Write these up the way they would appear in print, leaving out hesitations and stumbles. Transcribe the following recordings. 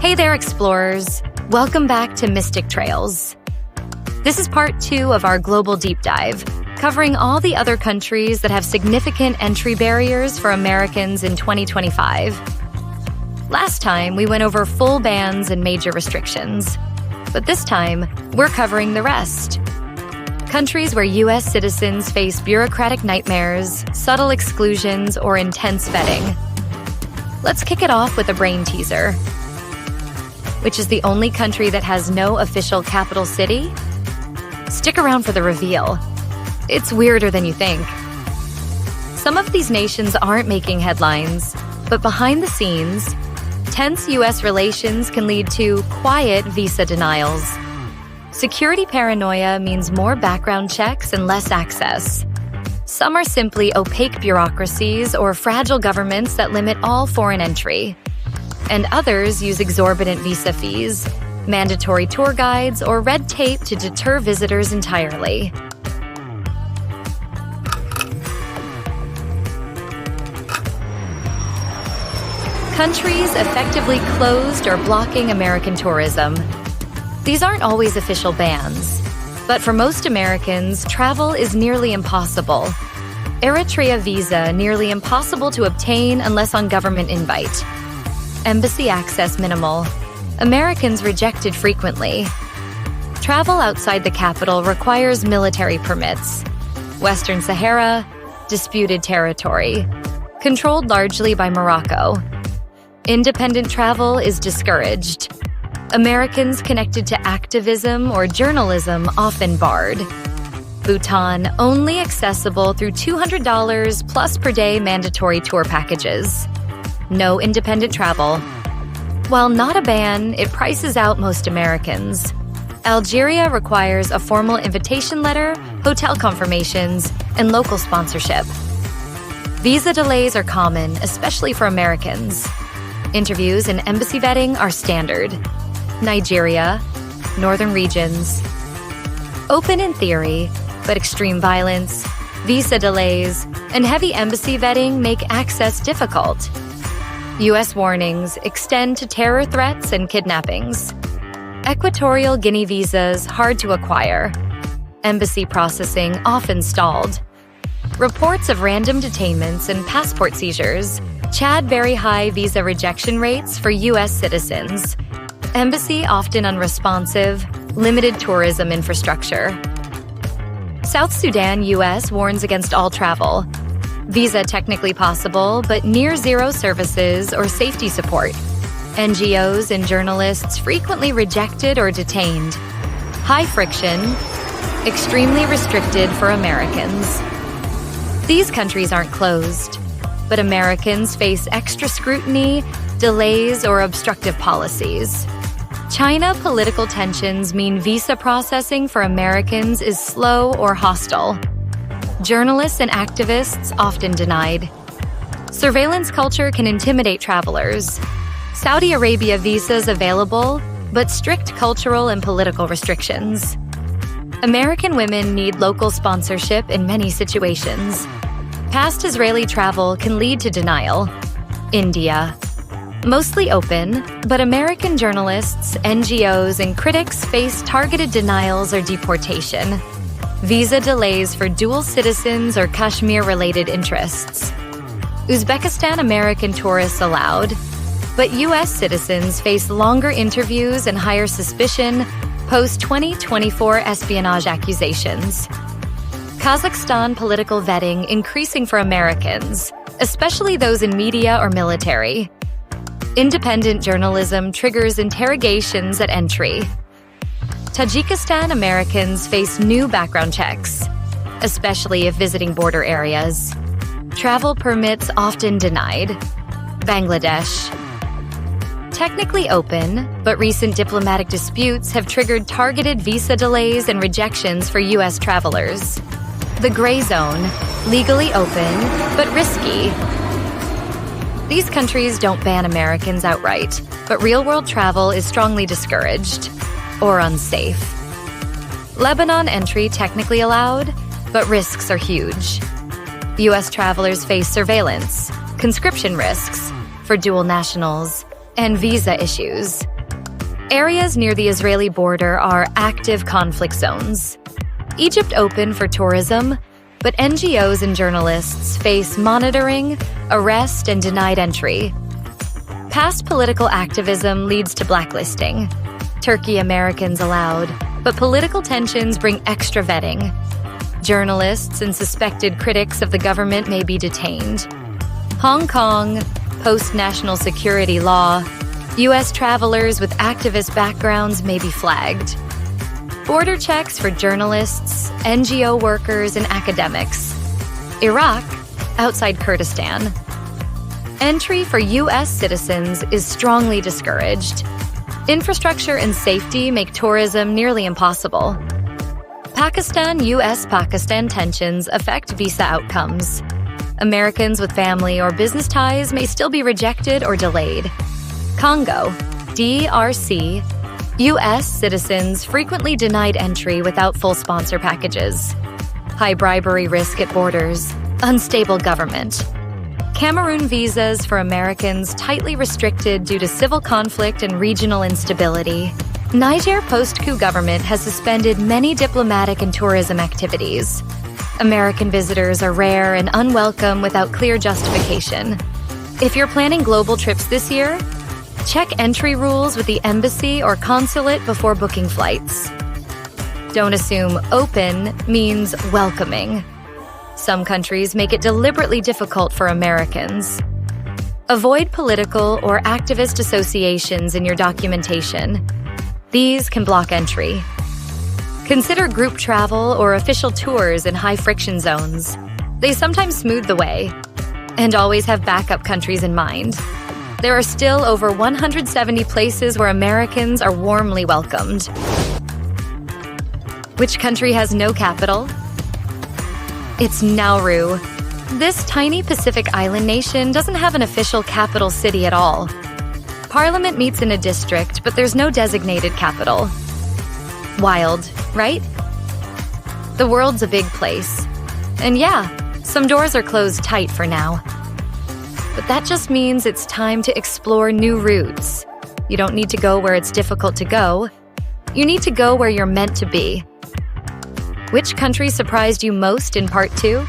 Hey there, explorers. Welcome back to Mystic Trails. This is part 2 of our global deep dive, covering all the other countries that have significant entry barriers for Americans in 2025. Last time, we went over full bans and major restrictions. But this time, we're covering the rest. Countries where U.S. citizens face bureaucratic nightmares, subtle exclusions, or intense vetting. Let's kick it off with a brain teaser. Which is the only country that has no official capital city? Stick around for the reveal. It's weirder than you think. Some of these nations aren't making headlines, but behind the scenes, tense U.S. relations can lead to quiet visa denials. Security paranoia means more background checks and less access. Some are simply opaque bureaucracies or fragile governments that limit all foreign entry. And others use exorbitant visa fees, mandatory tour guides, or red tape to deter visitors entirely. Countries effectively closed or blocking American tourism. These aren't always official bans, but for most Americans, travel is nearly impossible. Eritrea visa nearly impossible to obtain unless on government invite. Embassy access minimal. Americans rejected frequently. Travel outside the capital requires military permits. Western Sahara, disputed territory. Controlled largely by Morocco. Independent travel is discouraged. Americans connected to activism or journalism often barred. Bhutan only accessible through $200 plus per day mandatory tour packages. No independent travel. While not a ban, it prices out most Americans. Algeria requires a formal invitation letter, hotel confirmations, and local sponsorship. Visa delays are common, especially for Americans. Interviews and embassy vetting are standard. Nigeria, northern regions. Open in theory, but extreme violence, visa delays, and heavy embassy vetting make access difficult. U.S. warnings extend to terror threats and kidnappings. Equatorial Guinea visas hard to acquire. Embassy processing often stalled. Reports of random detainments and passport seizures. Chad very high visa rejection rates for U.S. citizens. Embassy often unresponsive, limited tourism infrastructure. South Sudan, U.S. warns against all travel. Visa technically possible, but near zero services or safety support. NGOs and journalists frequently rejected or detained. High friction, extremely restricted for Americans. These countries aren't closed, but Americans face extra scrutiny, delays, or obstructive policies. China political tensions mean visa processing for Americans is slow or hostile. Journalists and activists often denied. Surveillance culture can intimidate travelers. Saudi Arabia visas available, but strict cultural and political restrictions. American women need local sponsorship in many situations. Past Israeli travel can lead to denial. India. Mostly open, but American journalists, NGOs, and critics face targeted denials or deportation. Visa delays for dual citizens or Kashmir-related interests. Uzbekistan American tourists allowed, but U.S. citizens face longer interviews and higher suspicion post-2024 espionage accusations. Kazakhstan political vetting increasing for Americans, especially those in media or military. Independent journalism triggers interrogations at entry. Tajikistan Americans face new background checks, especially if visiting border areas. Travel permits often denied. Bangladesh. Technically open, but recent diplomatic disputes have triggered targeted visa delays and rejections for U.S. travelers. The gray zone, legally open, but risky. These countries don't ban Americans outright, but real-world travel is strongly discouraged or unsafe. Lebanon entry technically allowed, but risks are huge. U.S. travelers face surveillance, conscription risks for dual nationals, and visa issues. Areas near the Israeli border are active conflict zones. Egypt open for tourism, but NGOs and journalists face monitoring, arrest, and denied entry. Past political activism leads to blacklisting. Turkey Americans allowed, but political tensions bring extra vetting. Journalists and suspected critics of the government may be detained. Hong Kong, post-national security law, U.S. travelers with activist backgrounds may be flagged. Border checks for journalists, NGO workers, and academics. Iraq, outside Kurdistan. Entry for U.S. citizens is strongly discouraged. Infrastructure and safety make tourism nearly impossible. Pakistan-U.S.-Pakistan tensions affect visa outcomes. Americans with family or business ties may still be rejected or delayed. Congo, DRC, U.S. citizens frequently denied entry without full sponsor packages. High bribery risk at borders. Unstable government. Cameroon visas for Americans tightly restricted due to civil conflict and regional instability. Niger post-coup government has suspended many diplomatic and tourism activities. American visitors are rare and unwelcome without clear justification. If you're planning global trips this year, check entry rules with the embassy or consulate before booking flights. Don't assume open means welcoming. Some countries make it deliberately difficult for Americans. Avoid political or activist associations in your documentation. These can block entry. Consider group travel or official tours in high-friction zones. They sometimes smooth the way. And always have backup countries in mind. There are still over 170 places where Americans are warmly welcomed. Which country has no capital? It's Nauru. This tiny Pacific island nation doesn't have an official capital city at all. Parliament meets in a district, but there's no designated capital. Wild, right? The world's a big place. And yeah, some doors are closed tight for now. But that just means it's time to explore new routes. You don't need to go where it's difficult to go. You need to go where you're meant to be. Which country surprised you most in Part 2?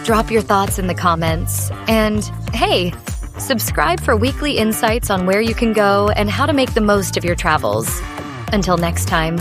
Drop your thoughts in the comments. And hey, subscribe for weekly insights on where you can go and how to make the most of your travels. Until next time.